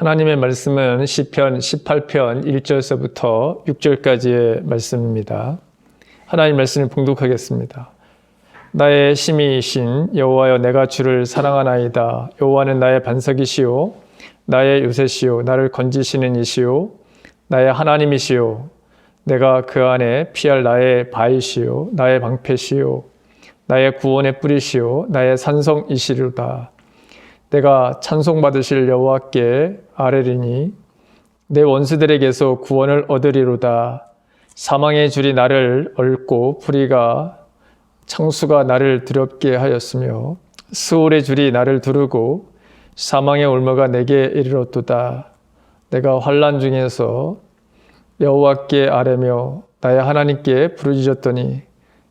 하나님의 말씀은 시편 18편 1절서부터 6절까지의 말씀입니다. 하나님 말씀을 봉독하겠습니다. 나의 힘이신 여호와여, 내가 주를 사랑하나이다. 여호와는 나의 반석이시요 나의 요새시요 나를 건지시는 이시요 나의 하나님이시요 내가 그 안에 피할 나의 바위시요 나의 방패시요 나의 구원의 뿌리시요 나의 산성이시로다. 내가 찬송받으실 여호와께 아뢰리니 내 원수들에게서 구원을 얻으리로다. 사망의 줄이 나를 얽고 불의가 창수가 나를 두렵게 하였으며 스올의 줄이 나를 두르고 사망의 올무가 내게 이르렀도다. 내가 환난 중에서 여호와께 아뢰며 나의 하나님께 부르짖었더니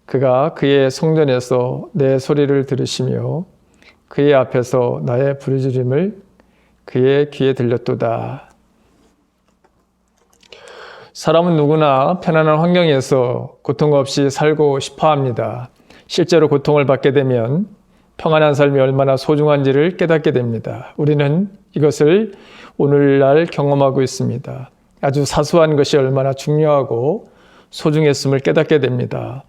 그가 그의 성전에서 내 소리를 들으시며 그의 앞에서 나의 부르짖음을 그의 귀에 들렸도다. 사람은 누구나 편안한 환경에서 고통 없이 살고 싶어 합니다. 실제로 고통을 받게 되면 평안한 삶이 얼마나 소중한지를 깨닫게 됩니다. 우리는 이것을 오늘날 경험하고 있습니다. 아주 사소한 것이 얼마나 중요하고 소중했음을 깨닫게 됩니다.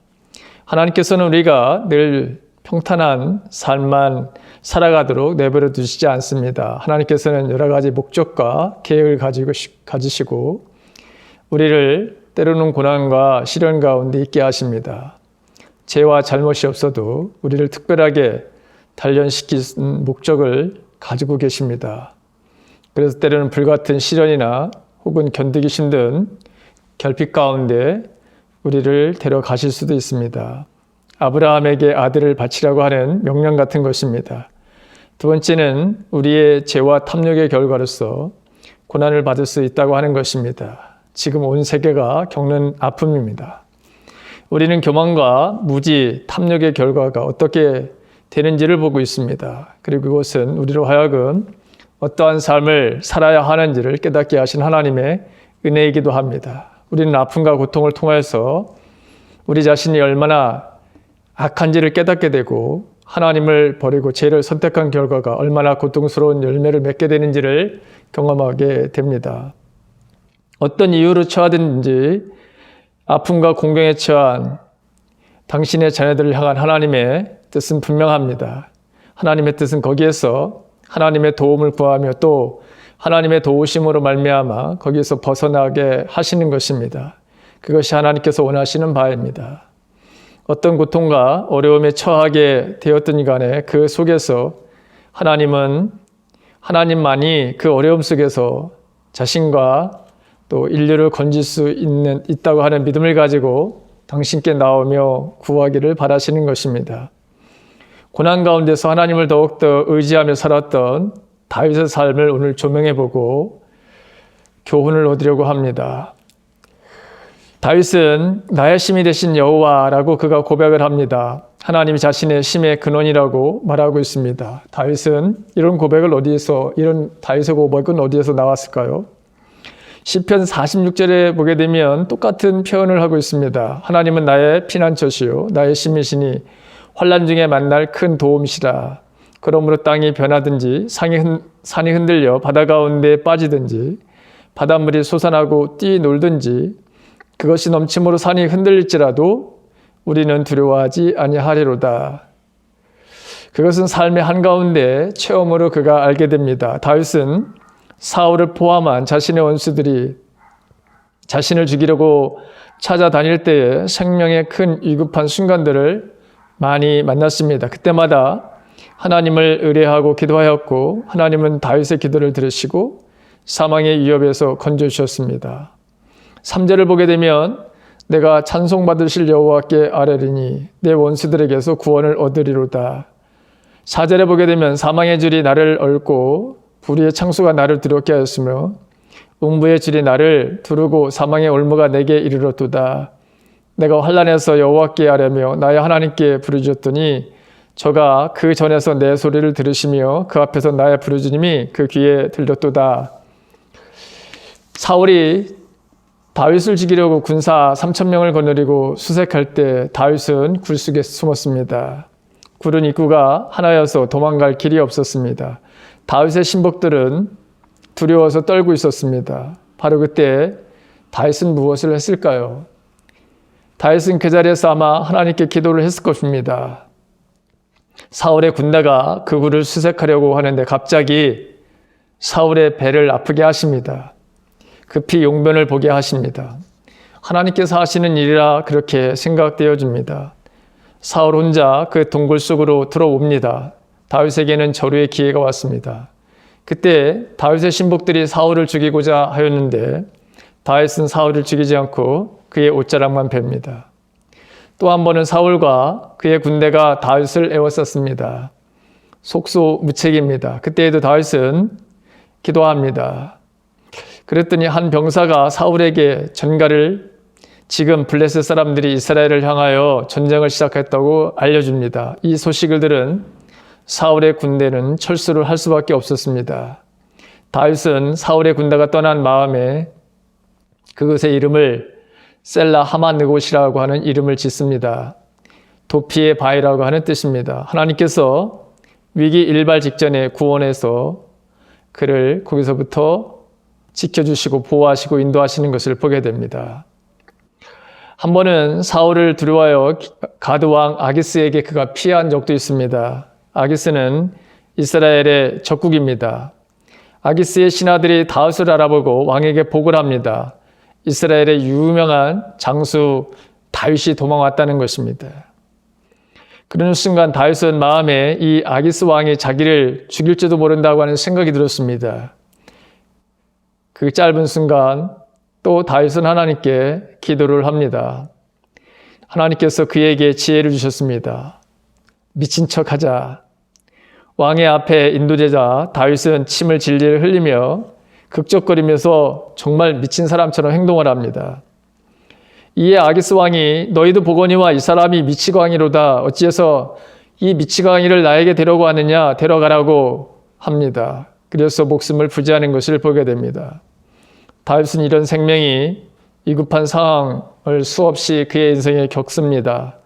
하나님께서는 우리가 늘 평탄한 삶만 살아가도록 내버려 두시지 않습니다. 하나님께서는 여러 가지 목적과 계획을 가지시고 우리를 때로는 고난과 시련 가운데 있게 하십니다. 죄와 잘못이 없어도 우리를 특별하게 단련시킨 목적을 가지고 계십니다. 그래서 때로는 불같은 시련이나 혹은 견디기 힘든 결핍 가운데 우리를 데려가실 수도 있습니다. 아브라함에게 아들을 바치라고 하는 명령 같은 것입니다. 두 번째는 우리의 죄와 탐욕의 결과로서 고난을 받을 수 있다고 하는 것입니다. 지금 온 세계가 겪는 아픔입니다. 우리는 교만과 무지, 탐욕의 결과가 어떻게 되는지를 보고 있습니다. 그리고 그것은 우리로 하여금 어떠한 삶을 살아야 하는지를 깨닫게 하신 하나님의 은혜이기도 합니다. 우리는 아픔과 고통을 통해서 우리 자신이 얼마나 악한지를 깨닫게 되고 하나님을 버리고 죄를 선택한 결과가 얼마나 고통스러운 열매를 맺게 되는지를 경험하게 됩니다. 어떤 이유로 처하든지 아픔과 공경에 처한 당신의 자녀들을 향한 하나님의 뜻은 분명합니다. 하나님의 뜻은 거기에서 하나님의 도움을 구하며 또 하나님의 도우심으로 말미암아 거기에서 벗어나게 하시는 것입니다. 그것이 하나님께서 원하시는 바입니다. 어떤 고통과 어려움에 처하게 되었든 간에 그 속에서 하나님만이 그 어려움 속에서 자신과 또 인류를 건질 수 있다고 하는 믿음을 가지고 당신께 나오며 구하기를 바라시는 것입니다. 고난 가운데서 하나님을 더욱더 의지하며 살았던 다윗의 삶을 오늘 조명해보고 교훈을 얻으려고 합니다. 다윗은 나의 힘이 되신 여호와라고 그가 고백을 합니다. 하나님이 자신의 힘의 근원이라고 말하고 있습니다. 다윗은 이런 다윗의 고백은 어디에서 나왔을까요? 시편 46절에 보게 되면 똑같은 표현을 하고 있습니다. 하나님은 나의 피난처시요 나의 힘이시니 환난 중에 만날 큰 도움이시라. 그러므로 땅이 변하든지 산이 흔들려 바다 가운데 빠지든지 바닷물이 솟아나고 뛰놀든지 그것이 넘침으로 산이 흔들릴지라도 우리는 두려워하지 아니하리로다. 그것은 삶의 한가운데 체험으로 그가 알게 됩니다. 다윗은 사울을 포함한 자신의 원수들이 자신을 죽이려고 찾아다닐 때에 생명의 큰 위급한 순간들을 많이 만났습니다. 그때마다 하나님을 의뢰하고 기도하였고 하나님은 다윗의 기도를 들으시고 사망의 위협에서 건져주셨습니다. 3절을 보게 되면 내가 찬송받으실 여호와께 아뢰리니 내 원수들에게서 구원을 얻으리로다. 4절에 보게 되면 사망의 줄이 나를 얽고 불의의 창수가 나를 두렵게 하였으며 음부의 줄이 나를 두르고 사망의 올무가 내게 이르렀도다. 내가 환난에서 여호와께 아뢰며 나의 하나님께 부르짖었더니 저가 그 전에서 내 소리를 들으시며 그 앞에서 나의 부르짖음이 그 귀에 들렸도다. 사울이 다윗을 죽이려고 군사 3,000명을 거느리고 수색할 때 다윗은 굴 속에 숨었습니다. 굴은 입구가 하나여서 도망갈 길이 없었습니다. 다윗의 신복들은 두려워서 떨고 있었습니다. 바로 그때 다윗은 무엇을 했을까요? 다윗은 그 자리에서 아마 하나님께 기도를 했을 것입니다. 사울의 군대가 그 굴을 수색하려고 하는데 갑자기 사울의 배를 아프게 하십니다. 급히 용변을 보게 하십니다. 하나님께서 하시는 일이라 그렇게 생각되어집니다. 사울 혼자 그 동굴 속으로 들어옵니다. 다윗에게는 절호의 기회가 왔습니다. 그때 다윗의 신복들이 사울을 죽이고자 하였는데 다윗은 사울을 죽이지 않고 그의 옷자락만 뺍니다. 또 한 번은 사울과 그의 군대가 다윗을 에워쌌습니다. 속수무책입니다. 그때에도 다윗은 기도합니다. 그랬더니 한 병사가 사울에게 전가를 지금 블레셋 사람들이 이스라엘을 향하여 전쟁을 시작했다고 알려줍니다. 이 소식을 들은 사울의 군대는 철수를 할 수밖에 없었습니다. 다윗은 사울의 군대가 떠난 마음에 그것의 이름을 셀라 하마느곳이라고 하는 이름을 짓습니다. 도피의 바위라고 하는 뜻입니다. 하나님께서 위기 일발 직전에 구원해서 그를 거기서부터 지켜주시고 보호하시고 인도하시는 것을 보게 됩니다. 한 번은 사울을 두려워하여 가드왕 아기스에게 그가 피한 적도 있습니다. 아기스는 이스라엘의 적국입니다. 아기스의 신하들이 다윗을 알아보고 왕에게 보고를 합니다. 이스라엘의 유명한 장수 다윗이 도망왔다는 것입니다. 그러는 순간 다윗은 마음에 이 아기스 왕이 자기를 죽일지도 모른다고 하는 생각이 들었습니다. 그 짧은 순간 또 다윗은 하나님께 기도를 합니다. 하나님께서 그에게 지혜를 주셨습니다. 미친 척하자. 왕의 앞에 인도되자 다윗은 침을 질질 흘리며 극적거리면서 정말 미친 사람처럼 행동을 합니다. 이에 아기스 왕이 너희도 보거니와 이 사람이 미치광이로다. 어찌해서 이 미치광이를 나에게 데려가느냐. 데려가라고 합니다. 그래서 목숨을 부지하는 것을 보게 됩니다. 다윗은 이런 생명이 위급한 상황을 수없이 그의 인생에 겪습니다.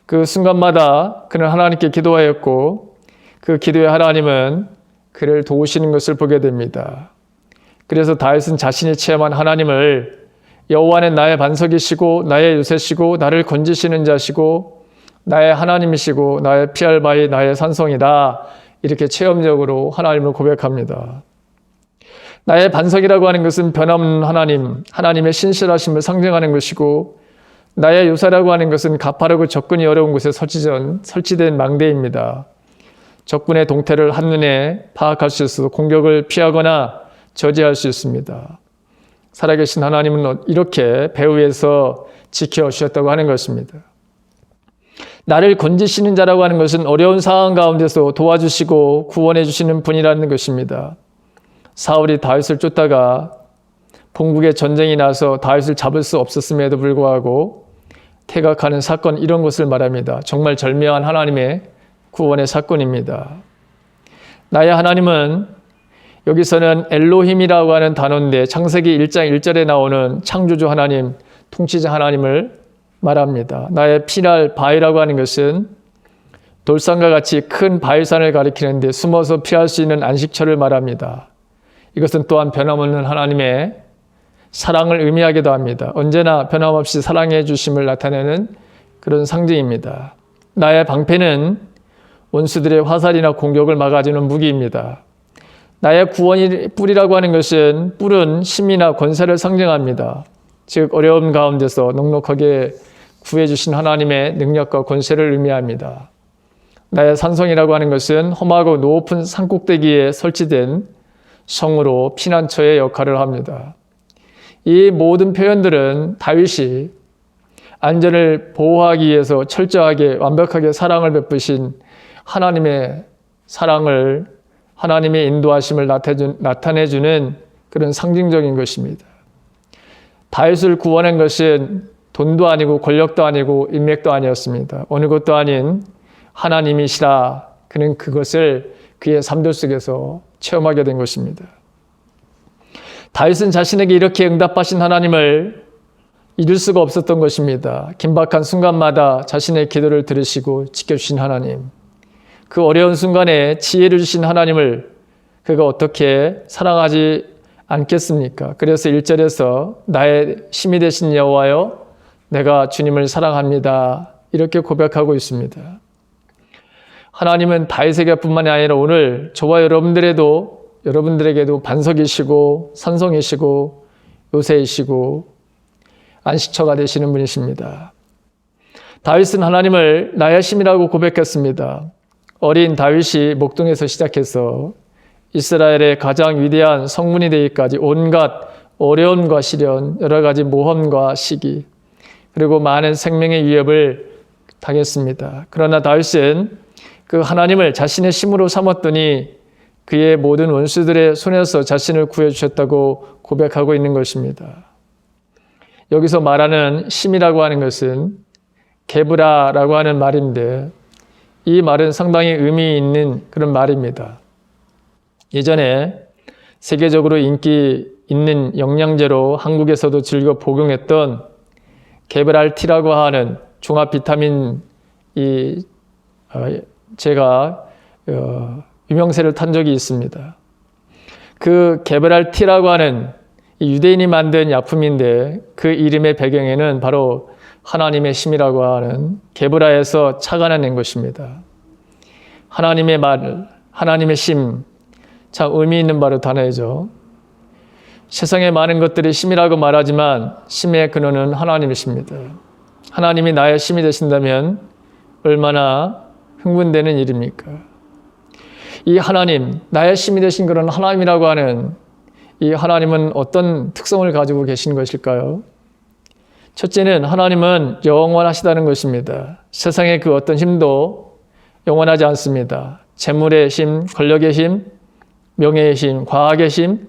그 순간마다 그는 하나님께 기도하였고 그 기도의 하나님은 그를 도우시는 것을 보게 됩니다. 그래서 다윗은 자신이 체험한 하나님을 여호와는 나의 반석이시고 나의 요새시고 나를 건지시는 자시고 나의 하나님이시고 나의 피할 바위 나의 산성이다. 이렇게 체험적으로 하나님을 고백합니다. 나의 반석이라고 하는 것은 변함없는 하나님, 하나님의 신실하심을 상징하는 것이고 나의 요새라고 하는 것은 가파르고 접근이 어려운 곳에 설치된 망대입니다. 적군의 동태를 한눈에 파악할 수 있어서 공격을 피하거나 저지할 수 있습니다. 살아계신 하나님은 이렇게 배후에서 지켜주셨다고 하는 것입니다. 나를 건지시는 자라고 하는 것은 어려운 상황 가운데서 도와주시고 구원해 주시는 분이라는 것입니다. 사울이 다윗을 쫓다가 본국에 전쟁이 나서 다윗을 잡을 수 없었음에도 불구하고 퇴각하는 사건, 이런 것을 말합니다. 정말 절묘한 하나님의 구원의 사건입니다. 나의 하나님은 여기서는 엘로힘이라고 하는 단어인데 창세기 1장 1절에 나오는 창조주 하나님, 통치자 하나님을 말합니다. 나의 피할 바위라고 하는 것은 돌산과 같이 큰 바위산을 가리키는데 숨어서 피할 수 있는 안식처를 말합니다. 이것은 또한 변함없는 하나님의 사랑을 의미하기도 합니다. 언제나 변함없이 사랑해 주심을 나타내는 그런 상징입니다. 나의 방패는 원수들의 화살이나 공격을 막아주는 무기입니다. 나의 구원의 뿔이라고 하는 것은 뿔은 힘이나 권세를 상징합니다. 즉 어려움 가운데서 넉넉하게 구해주신 하나님의 능력과 권세를 의미합니다. 나의 산성이라고 하는 것은 험하고 높은 산꼭대기에 설치된 성으로 피난처의 역할을 합니다. 이 모든 표현들은 다윗이 안전을 보호하기 위해서 철저하게 완벽하게 사랑을 베푸신 하나님의 사랑을, 하나님의 인도하심을 나타내주는 그런 상징적인 것입니다. 다윗을 구원한 것은 돈도 아니고 권력도 아니고 인맥도 아니었습니다. 어느 것도 아닌 하나님이시라. 그는 그것을 그의 삶들 속에서 체험하게 된 것입니다. 다윗은 자신에게 이렇게 응답하신 하나님을 잊을 수가 없었던 것입니다. 긴박한 순간마다 자신의 기도를 들으시고 지켜주신 하나님, 그 어려운 순간에 지혜를 주신 하나님을 그가 어떻게 사랑하지 않겠습니까? 그래서 1절에서 나의 힘이 되신 여호와여 내가 주님을 사랑합니다. 이렇게 고백하고 있습니다. 하나님은 다윗에게 뿐만이 아니라 오늘 저와 여러분들에게도 반석이시고 산성이시고 요새이시고 안식처가 되시는 분이십니다. 다윗은 하나님을 나의 힘이라고 고백했습니다. 어린 다윗이 목동에서 시작해서 이스라엘의 가장 위대한 성문이 되기까지 온갖 어려움과 시련, 여러 가지 모험과 시기, 그리고 많은 생명의 위협을 당했습니다. 그러나 다윗은 그 하나님을 자신의 힘으로 삼았더니 그의 모든 원수들의 손에서 자신을 구해주셨다고 고백하고 있는 것입니다. 여기서 말하는 힘이라고 하는 것은 게브라라고 하는 말인데 이 말은 상당히 의미 있는 그런 말입니다. 예전에 세계적으로 인기 있는 영양제로 한국에서도 즐겨 복용했던 게브랄티라고 하는 종합 비타민 제가 유명세를 탄 적이 있습니다. 그 게브랄티라고 하는 유대인이 만든 약품인데 그 이름의 배경에는 바로 하나님의 힘이라고 하는 게브라에서 착안해낸 것입니다. 하나님의 말, 하나님의 힘, 참 의미 있는 바로 단어이죠. 세상의 많은 것들이 힘이라고 말하지만 힘의 근원은 하나님이십니다. 하나님이 나의 힘이 되신다면 얼마나 흥분되는 일입니까? 이 하나님, 나의 힘이 되신 그런 하나님이라고 하는 이 하나님은 어떤 특성을 가지고 계신 것일까요? 첫째는 하나님은 영원하시다는 것입니다. 세상의 그 어떤 힘도 영원하지 않습니다. 재물의 힘, 권력의 힘, 명예의 힘, 과학의 힘,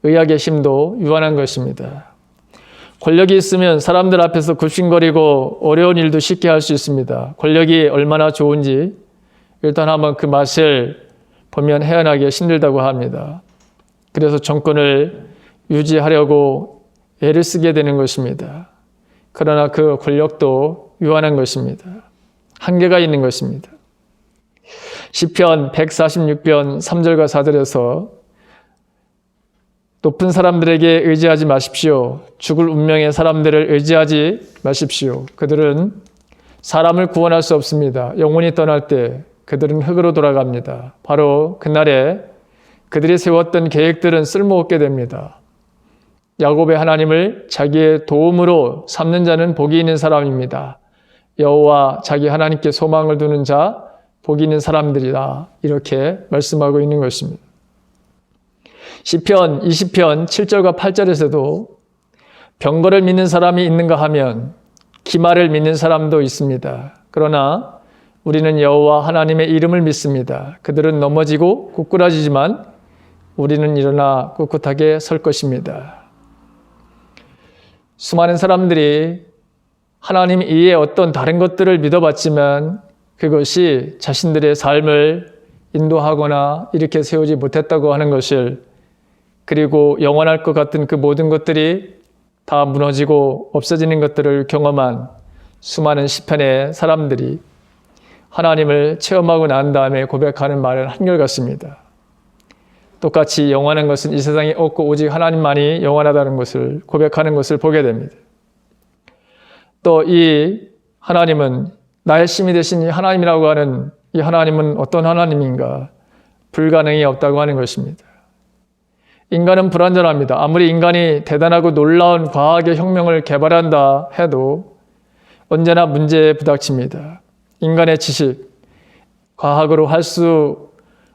의학의 힘도 유한한 것입니다. 권력이 있으면 사람들 앞에서 굽신거리고 어려운 일도 쉽게 할 수 있습니다. 권력이 얼마나 좋은지 일단 한번 그 맛을 보면 헤아나기 힘들다고 합니다. 그래서 정권을 유지하려고 애를 쓰게 되는 것입니다. 그러나 그 권력도 유한한 것입니다. 한계가 있는 것입니다. 시편 146편 3절과 4절에서 높은 사람들에게 의지하지 마십시오. 죽을 운명의 사람들을 의지하지 마십시오. 그들은 사람을 구원할 수 없습니다. 영혼이 떠날 때 그들은 흙으로 돌아갑니다. 바로 그날에 그들이 세웠던 계획들은 쓸모없게 됩니다. 야곱의 하나님을 자기의 도움으로 삼는 자는 복이 있는 사람입니다. 여호와 자기 하나님께 소망을 두는 자 복이 있는 사람들이다. 이렇게 말씀하고 있는 것입니다. 시편 20편 7절과 8절에서도 병거를 믿는 사람이 있는가 하면 기마를 믿는 사람도 있습니다. 그러나 우리는 여호와 하나님의 이름을 믿습니다. 그들은 넘어지고 꾸꾸라지지만 우리는 일어나 꿋꿋하게 설 것입니다. 수많은 사람들이 하나님 이외에 어떤 다른 것들을 믿어봤지만 그것이 자신들의 삶을 인도하거나 이렇게 세우지 못했다고 하는 것을, 그리고 영원할 것 같은 그 모든 것들이 다 무너지고 없어지는 것들을 경험한 수많은 시편의 사람들이 하나님을 체험하고 난 다음에 고백하는 말은 한결같습니다. 똑같이 영원한 것은 이 세상에 없고 오직 하나님만이 영원하다는 것을 고백하는 것을 보게 됩니다. 또 이 하나님은 나의 힘이 되신 이 하나님이라고 하는 이 하나님은 어떤 하나님인가? 불가능이 없다고 하는 것입니다. 인간은 불완전합니다. 아무리 인간이 대단하고 놀라운 과학의 혁명을 개발한다 해도 언제나 문제에 부닥칩니다. 인간의 지식, 과학으로 할 수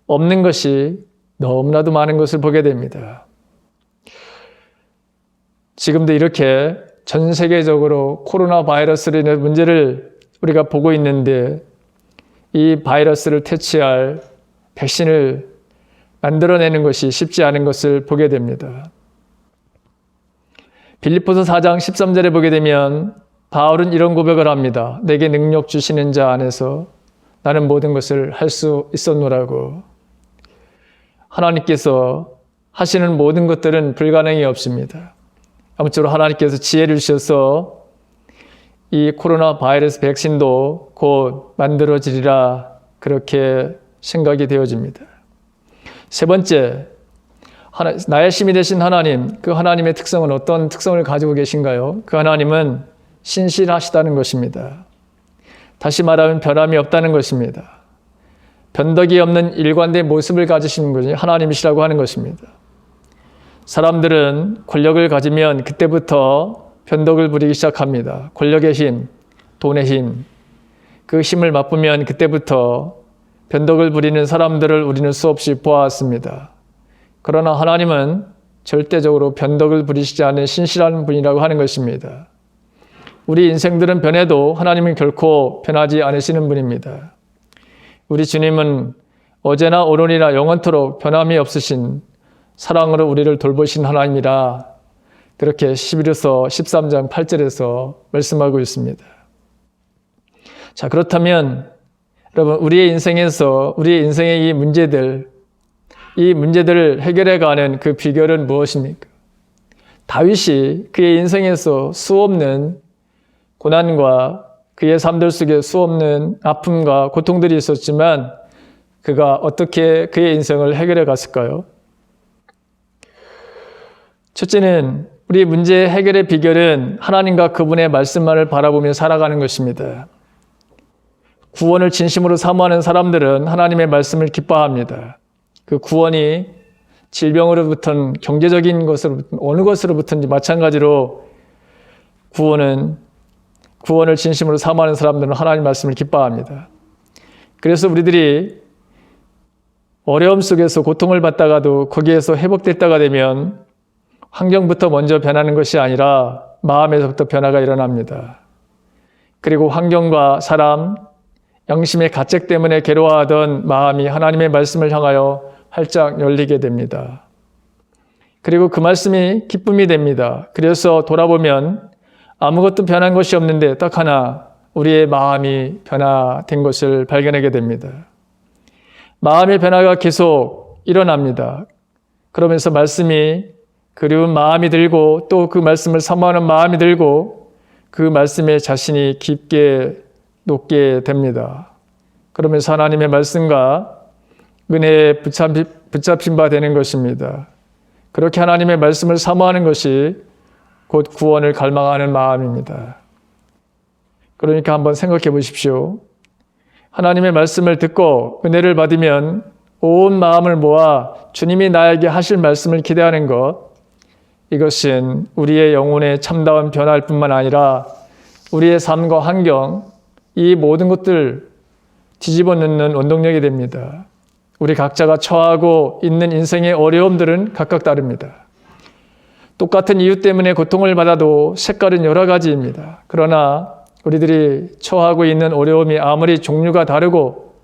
없는 것이 너무나도 많은 것을 보게 됩니다. 지금도 이렇게 전 세계적으로 코로나 바이러스로 인해 문제를 우리가 보고 있는데 이 바이러스를 퇴치할 백신을 만들어내는 것이 쉽지 않은 것을 보게 됩니다. 빌립보서 4장 13절에 보게 되면 바울은 이런 고백을 합니다. 내게 능력 주시는 자 안에서 나는 모든 것을 할 수 있었노라고. 하나님께서 하시는 모든 것들은 불가능이 없습니다. 아무쪼록 하나님께서 지혜를 주셔서 이 코로나 바이러스 백신도 곧 만들어지리라 그렇게 생각이 되어집니다. 세 번째, 나의 힘이 되신 하나님, 그 하나님의 특성은 어떤 특성을 가지고 계신가요? 그 하나님은 신실하시다는 것입니다. 다시 말하면 변함이 없다는 것입니다. 변덕이 없는 일관된 모습을 가지시는 것이 하나님이시라고 하는 것입니다. 사람들은 권력을 가지면 그때부터 변덕을 부리기 시작합니다. 권력의 힘, 돈의 힘, 그 힘을 맛보면 그때부터 변덕을 부리는 사람들을 우리는 수없이 보았습니다. 그러나 하나님은 절대적으로 변덕을 부리시지 않은 신실한 분이라고 하는 것입니다. 우리 인생들은 변해도 하나님은 결코 변하지 않으시는 분입니다. 우리 주님은 어제나 오늘이나 영원토록 변함이 없으신 사랑으로 우리를 돌보신 하나님이라 그렇게 11에서 13장 8절에서 말씀하고 있습니다. 자, 그렇다면 여러분, 우리의 인생의 이 문제들을 해결해가는 그 비결은 무엇입니까? 다윗이 그의 인생에서 수없는 고난과 그의 삶들 속에 수없는 아픔과 고통들이 있었지만 그가 어떻게 그의 인생을 해결해 갔을까요? 첫째는 우리 문제 해결의 비결은 하나님과 그분의 말씀만을 바라보며 살아가는 것입니다. 구원을 진심으로 사모하는 사람들은 하나님의 말씀을 기뻐합니다. 그 구원이 질병으로부터 경제적인 것으로부터 어느 것으로부터인지 마찬가지로 구원을 진심으로 사모하는 사람들은 하나님의 말씀을 기뻐합니다. 그래서 우리들이 어려움 속에서 고통을 받다가도 거기에서 회복됐다가 되면 환경부터 먼저 변하는 것이 아니라 마음에서부터 변화가 일어납니다. 그리고 환경과 사람, 양심의 가책 때문에 괴로워하던 마음이 하나님의 말씀을 향하여 활짝 열리게 됩니다. 그리고 그 말씀이 기쁨이 됩니다. 그래서 돌아보면 아무것도 변한 것이 없는데 딱 하나 우리의 마음이 변화된 것을 발견하게 됩니다. 마음의 변화가 계속 일어납니다. 그러면서 말씀이 그리운 마음이 들고 또 그 말씀을 사모하는 마음이 들고 그 말씀에 자신이 깊게 놓게 됩니다. 그러면서 하나님의 말씀과 은혜에 붙잡힌 바 되는 것입니다. 그렇게 하나님의 말씀을 사모하는 것이 곧 구원을 갈망하는 마음입니다. 그러니까 한번 생각해 보십시오. 하나님의 말씀을 듣고 은혜를 받으면 온 마음을 모아 주님이 나에게 하실 말씀을 기대하는 것, 이것은 우리의 영혼의 참다운 변화일 뿐만 아니라 우리의 삶과 환경, 이 모든 것들 뒤집어 놓는 원동력이 됩니다. 우리 각자가 처하고 있는 인생의 어려움들은 각각 다릅니다. 똑같은 이유 때문에 고통을 받아도 색깔은 여러 가지입니다. 그러나 우리들이 처하고 있는 어려움이 아무리 종류가 다르고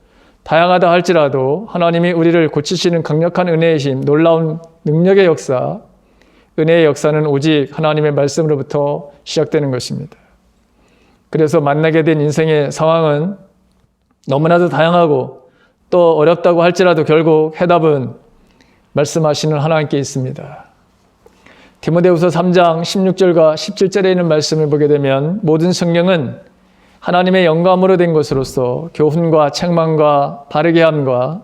다양하다 할지라도 하나님이 우리를 고치시는 강력한 은혜의 힘, 놀라운 능력의 역사, 은혜의 역사는 오직 하나님의 말씀으로부터 시작되는 것입니다. 그래서 만나게 된 인생의 상황은 너무나도 다양하고 또 어렵다고 할지라도 결국 해답은 말씀하시는 하나님께 있습니다. 디모데후서 3장 16절과 17절에 있는 말씀을 보게 되면 모든 성경은 하나님의 영감으로 된 것으로서 교훈과 책망과 바르게 함과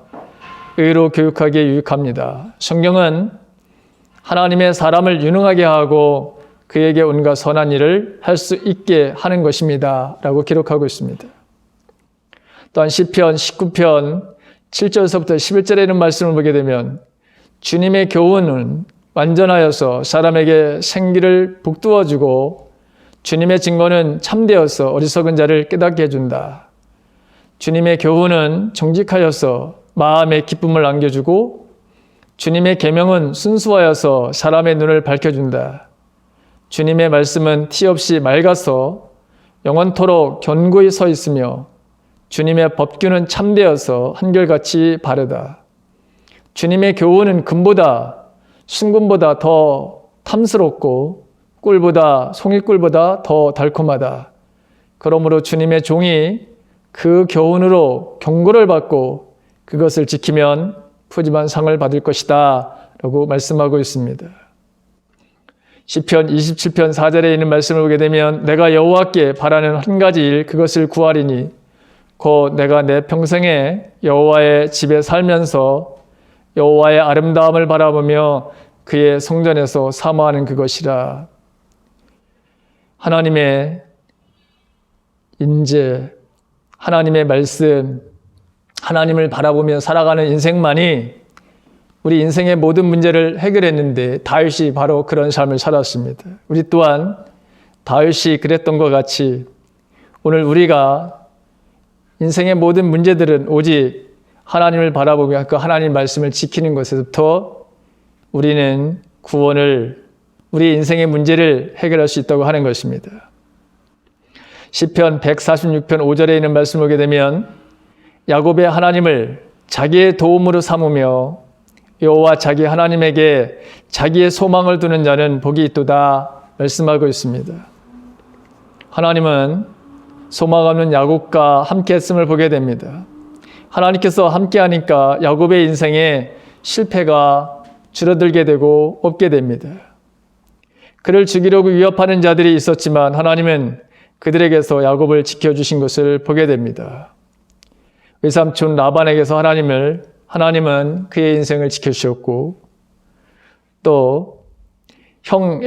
의로 교육하기에 유익합니다. 성경은 하나님의 사람을 유능하게 하고 그에게 온갖 선한 일을 할 수 있게 하는 것입니다. 라고 기록하고 있습니다. 또한 시편 19편 7절에서부터 11절에 있는 말씀을 보게 되면 주님의 교훈은 완전하여서 사람에게 생기를 북두어주고 주님의 증거는 참되어서 어리석은 자를 깨닫게 해준다. 주님의 교훈은 정직하여서 마음에 기쁨을 안겨주고 주님의 계명은 순수하여서 사람의 눈을 밝혀준다. 주님의 말씀은 티 없이 맑아서 영원토록 견고히 서 있으며 주님의 법규는 참되어서 한결같이 바르다. 주님의 교훈은 금보다 순금보다 더 탐스럽고 꿀보다 송이꿀보다 더 달콤하다. 그러므로 주님의 종이 그 교훈으로 경고를 받고 그것을 지키면 푸짐한 상을 받을 것이다 라고 말씀하고 있습니다. 시편 27편 4절에 있는 말씀을 보게 되면 내가 여호와께 바라는 한 가지 일 그것을 구하리니 곧 내가 내 평생에 여호와의 집에 살면서 여호와의 아름다움을 바라보며 그의 성전에서 사모하는 그것이라. 하나님의 인재, 하나님의 말씀, 하나님을 바라보며 살아가는 인생만이 우리 인생의 모든 문제를 해결했는데 다윗이 바로 그런 삶을 살았습니다. 우리 또한 다윗이 그랬던 것 같이 오늘 우리가 인생의 모든 문제들은 오직 하나님을 바라보며 그 하나님 말씀을 지키는 것에서부터 우리는 구원을, 우리 인생의 문제를 해결할 수 있다고 하는 것입니다. 시편 146편 5절에 있는 말씀을 보게 되면 야곱의 하나님을 자기의 도움으로 삼으며 여호와 자기 하나님에게 자기의 소망을 두는 자는 복이 있도다 말씀하고 있습니다. 하나님은 소망 없는 야곱과 함께 했음을 보게 됩니다. 하나님께서 함께 하니까 야곱의 인생에 실패가 줄어들게 되고 없게 됩니다. 그를 죽이려고 위협하는 자들이 있었지만 하나님은 그들에게서 야곱을 지켜주신 것을 보게 됩니다. 외삼촌 라반에게서 하나님은 그의 인생을 지켜주셨고, 또 형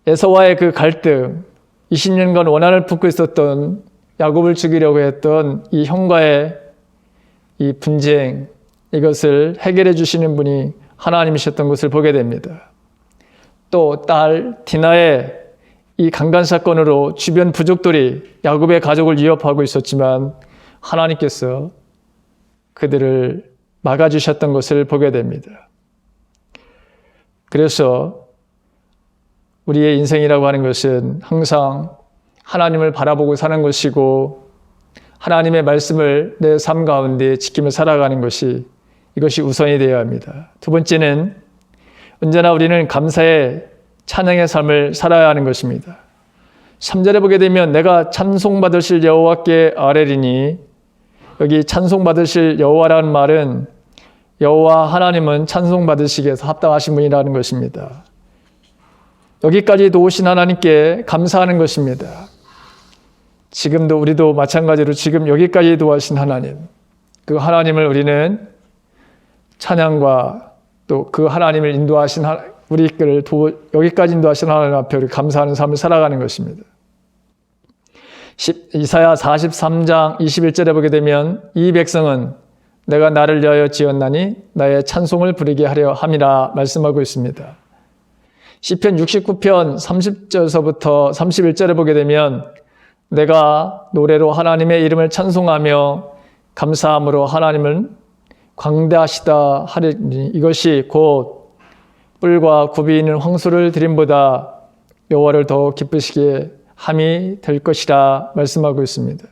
에서와의 그 갈등, 20년간 원한을 품고 있었던 야곱을 죽이려고 했던 이 형과의 이 분쟁, 이것을 해결해 주시는 분이 하나님이셨던 것을 보게 됩니다. 또 딸 디나의 이 강간 사건으로 주변 부족들이 야곱의 가족을 위협하고 있었지만 하나님께서 그들을 막아주셨던 것을 보게 됩니다. 그래서 우리의 인생이라고 하는 것은 항상 하나님을 바라보고 사는 것이고 하나님의 말씀을 내 삶 가운데 지키며 살아가는 것이, 이것이 우선이 되어야 합니다. 두 번째는 언제나 우리는 감사의 찬양의 삶을 살아야 하는 것입니다. 3절에 보게 되면 내가 찬송받으실 여호와께 아뢰리니, 여기 찬송받으실 여호와라는 말은 여호와 하나님은 찬송받으시기에 위해서 합당하신 분이라는 것입니다. 여기까지도 오신 하나님께 감사하는 것입니다. 지금도 우리도 마찬가지로 지금 여기까지도 오신 하나님, 그 하나님을 우리는 찬양과 또 그 하나님을 인도하신 우리를 여기까지 인도하신 하나님 앞에 우리 감사하는 삶을 살아가는 것입니다. 이사야 43장 21절에 보게 되면 이 백성은 내가 나를 위하여 지었나니 나의 찬송을 부르게 하려 함이라 말씀하고 있습니다. 시편 69편 30절서부터 31절에 보게 되면 내가 노래로 하나님의 이름을 찬송하며 감사함으로 하나님을 광대하시다 하리니 이것이 곧 뿔과 굽이 있는 황소를 드림보다 여호와를 더욱 기쁘시게 함이 될 것이라 말씀하고 있습니다.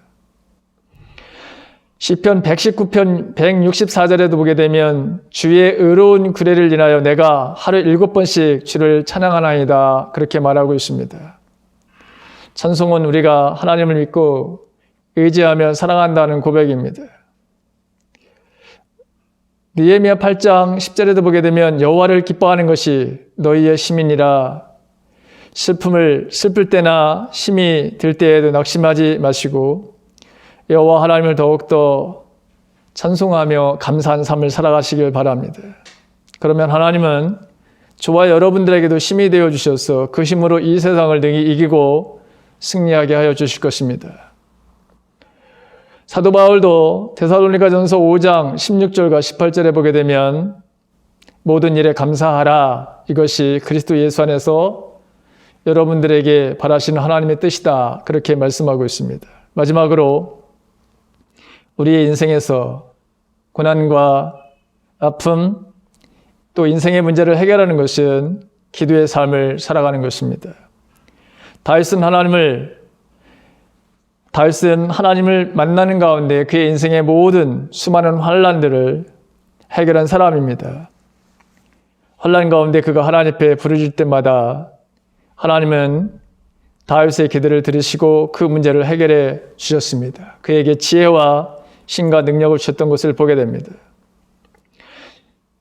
시편 119편 164절에도 보게 되면 주의 의로운 규례를 인하여 내가 하루 7번씩 주를 찬양하나이다 그렇게 말하고 있습니다. 찬송은 우리가 하나님을 믿고 의지하며 사랑한다는 고백입니다. 느헤미야 8장 10절에도 보게 되면 여호와를 기뻐하는 것이 너희의 시민이라. 슬플 때나 힘이 들 때에도 낙심하지 마시고 여호와 하나님을 더욱더 찬송하며 감사한 삶을 살아가시길 바랍니다. 그러면 하나님은 저와 여러분들에게도 힘이 되어 주셔서 그 힘으로 이 세상을 능히 이기고 승리하게 하여 주실 것입니다. 사도 바울도 데살로니가전서 5장 16절과 18절에 보게 되면 모든 일에 감사하라. 이것이 그리스도 예수 안에서 여러분들에게 바라시는 하나님의 뜻이다. 그렇게 말씀하고 있습니다. 마지막으로 우리의 인생에서 고난과 아픔 또 인생의 문제를 해결하는 것은 기도의 삶을 살아가는 것입니다. 다윗은 하나님을 만나는 가운데 그의 인생의 모든 수많은 환난들을 해결한 사람입니다. 환난 가운데 그가 하나님 앞에 부르짖을 때마다 하나님은 다윗의 기도를 들으시고 그 문제를 해결해 주셨습니다. 그에게 지혜와 신과 능력을 주셨던 것을 보게 됩니다.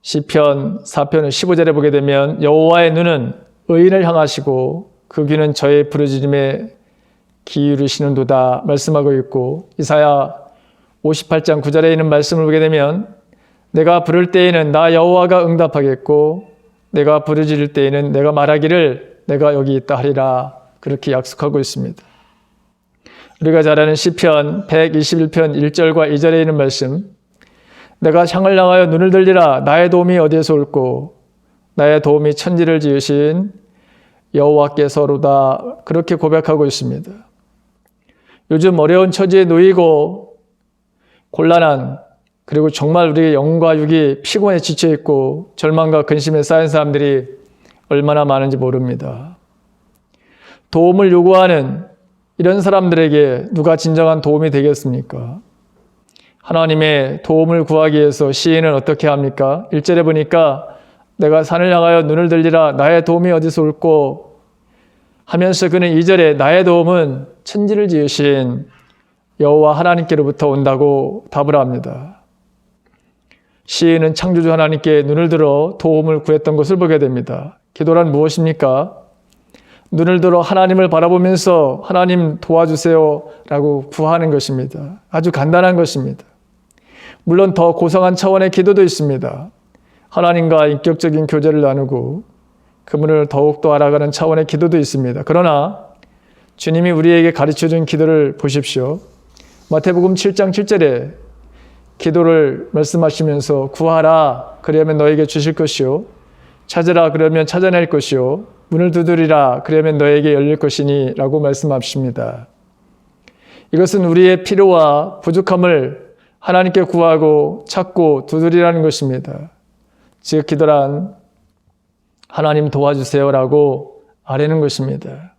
시편 4편 15절에 보게 되면 여호와의 눈은 의인을 향하시고 그 귀는 저의 부르짖음에 기울이시는도다 말씀하고 있고 이사야 58장 9절에 있는 말씀을 보게 되면 내가 부를 때에는 나 여호와가 응답하겠고 내가 부르짖을 때에는 내가 말하기를 내가 여기 있다 하리라. 그렇게 약속하고 있습니다. 우리가 잘 아는 시편 121편 1절과 2절에 있는 말씀, 내가 향을 향하여 눈을 들리라. 나의 도움이 어디에서 올꼬? 나의 도움이 천지를 지으신 여호와께서로다. 그렇게 고백하고 있습니다. 요즘 어려운 처지에 놓이고 곤란한, 그리고 정말 우리의 영과 육이 피곤에 지쳐있고 절망과 근심에 쌓인 사람들이 얼마나 많은지 모릅니다. 도움을 요구하는 이런 사람들에게 누가 진정한 도움이 되겠습니까? 하나님의 도움을 구하기 위해서 시인은 어떻게 합니까? 1절에 보니까 내가 산을 향하여 눈을 들리라. 나의 도움이 어디서 올꼬? 하면서 그는 2절에 나의 도움은 천지를 지으신 여호와 하나님께로부터 온다고 답을 합니다. 시인은 창조주 하나님께 눈을 들어 도움을 구했던 것을 보게 됩니다. 기도란 무엇입니까? 눈을 들어 하나님을 바라보면서 하나님 도와주세요 라고 구하는 것입니다. 아주 간단한 것입니다. 물론 더 고상한 차원의 기도도 있습니다. 하나님과 인격적인 교제를 나누고 그분을 더욱더 알아가는 차원의 기도도 있습니다. 그러나 주님이 우리에게 가르쳐준 기도를 보십시오. 마태복음 7장 7절에 기도를 말씀하시면서 구하라 그러면 너에게 주실 것이요 찾으라 그러면 찾아낼 것이요 문을 두드리라 그러면 너에게 열릴 것이니 라고 말씀하십니다. 이것은 우리의 필요와 부족함을 하나님께 구하고 찾고 두드리라는 것입니다. 즉 기도란 하나님 도와주세요라고 아뢰는 것입니다.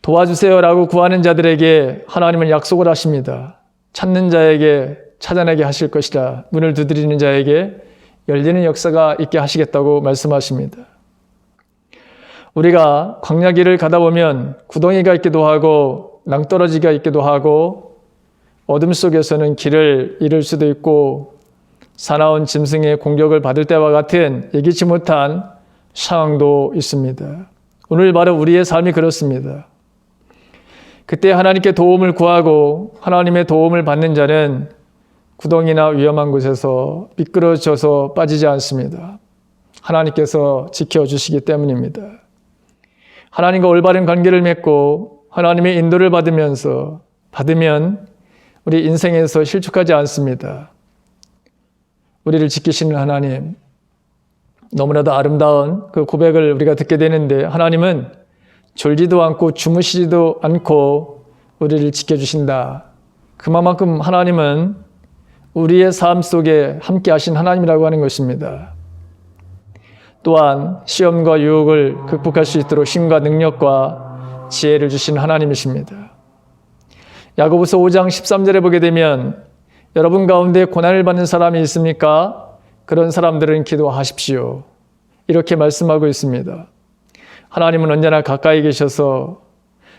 도와주세요라고 구하는 자들에게 하나님은 약속을 하십니다. 찾는 자에게 찾아내게 하실 것이라. 문을 두드리는 자에게 열리는 역사가 있게 하시겠다고 말씀하십니다. 우리가 광야길을 가다 보면 구덩이가 있기도 하고 낭떠러지가 있기도 하고 어둠 속에서는 길을 잃을 수도 있고 사나운 짐승의 공격을 받을 때와 같은 예기치 못한 상황도 있습니다. 오늘 바로 우리의 삶이 그렇습니다. 그때 하나님께 도움을 구하고 하나님의 도움을 받는 자는 구덩이나 위험한 곳에서 미끄러져서 빠지지 않습니다. 하나님께서 지켜주시기 때문입니다. 하나님과 올바른 관계를 맺고 하나님의 인도를 받으면 우리 인생에서 실족하지 않습니다. 우리를 지키시는 하나님, 너무나도 아름다운 그 고백을 우리가 듣게 되는데 하나님은 졸지도 않고 주무시지도 않고 우리를 지켜주신다. 그만큼 하나님은 우리의 삶 속에 함께 하신 하나님이라고 하는 것입니다. 또한 시험과 유혹을 극복할 수 있도록 힘과 능력과 지혜를 주신 하나님이십니다. 야고보서 5장 13절에 보게 되면 여러분 가운데 고난을 받는 사람이 있습니까? 그런 사람들은 기도하십시오. 이렇게 말씀하고 있습니다. 하나님은 언제나 가까이 계셔서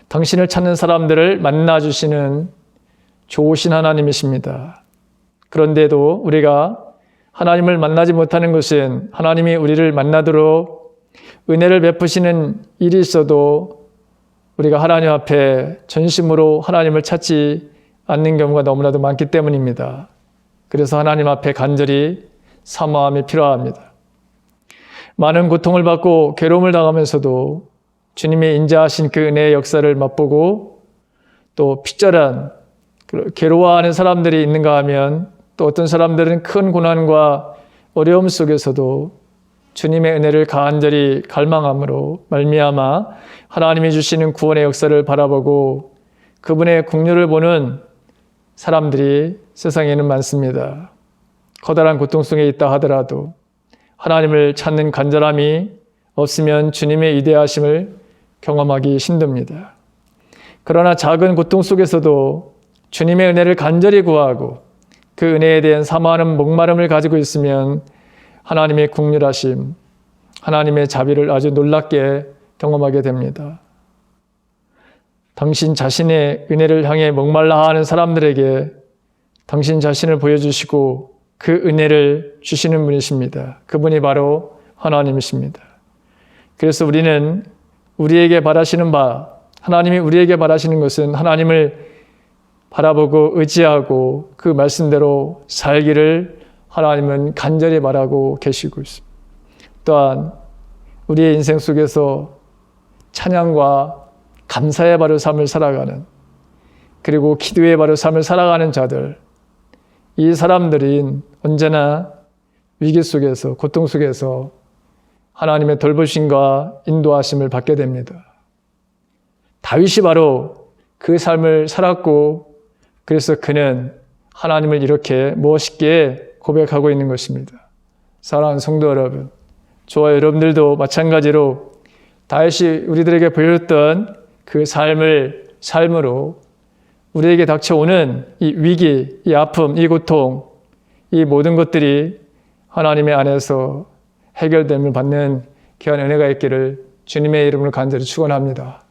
당신을 찾는 사람들을 만나주시는 좋으신 하나님이십니다. 그런데도 우리가 하나님을 만나지 못하는 것은 하나님이 우리를 만나도록 은혜를 베푸시는 일이 있어도 우리가 하나님 앞에 전심으로 하나님을 찾지 않는 경우가 너무나도 많기 때문입니다. 그래서 하나님 앞에 간절히 사모함이 필요합니다. 많은 고통을 받고 괴로움을 당하면서도 주님의 인자하신 그 은혜의 역사를 맛보고 또 핏절한 괴로워하는 사람들이 있는가 하면 또 어떤 사람들은 큰 고난과 어려움 속에서도 주님의 은혜를 간절히 갈망함으로 말미암아 하나님이 주시는 구원의 역사를 바라보고 그분의 긍휼을 보는 사람들이 세상에는 많습니다. 커다란 고통 속에 있다 하더라도 하나님을 찾는 간절함이 없으면 주님의 위대하심을 경험하기 힘듭니다. 그러나 작은 고통 속에서도 주님의 은혜를 간절히 구하고 그 은혜에 대한 사모하는 목마름을 가지고 있으면 하나님의 긍휼하심, 하나님의 자비를 아주 놀랍게 경험하게 됩니다. 당신 자신의 은혜를 향해 목말라 하는 사람들에게 당신 자신을 보여주시고 그 은혜를 주시는 분이십니다. 그분이 바로 하나님이십니다. 그래서 우리는 우리에게 바라시는 하나님이 우리에게 바라시는 것은 하나님을 바라보고 의지하고 그 말씀대로 살기를 하나님은 간절히 바라고 계시고 있습니다. 또한 우리의 인생 속에서 찬양과 감사의 바로 삶을 살아가는, 그리고 기도의 바로 삶을 살아가는 자들, 이 사람들이 언제나 위기 속에서, 고통 속에서 하나님의 돌보심과 인도하심을 받게 됩니다. 다윗이 바로 그 삶을 살았고, 그래서 그는 하나님을 이렇게 멋있게 고백하고 있는 것입니다. 사랑하는 성도 여러분, 저와 여러분들도 마찬가지로 다윗이 우리들에게 보여줬던 그 삶으로 우리에게 닥쳐오는 이 위기, 이 아픔, 이 고통, 이 모든 것들이 하나님의 안에서 해결됨을 받는 귀한 은혜가 있기를 주님의 이름으로 간절히 축원합니다.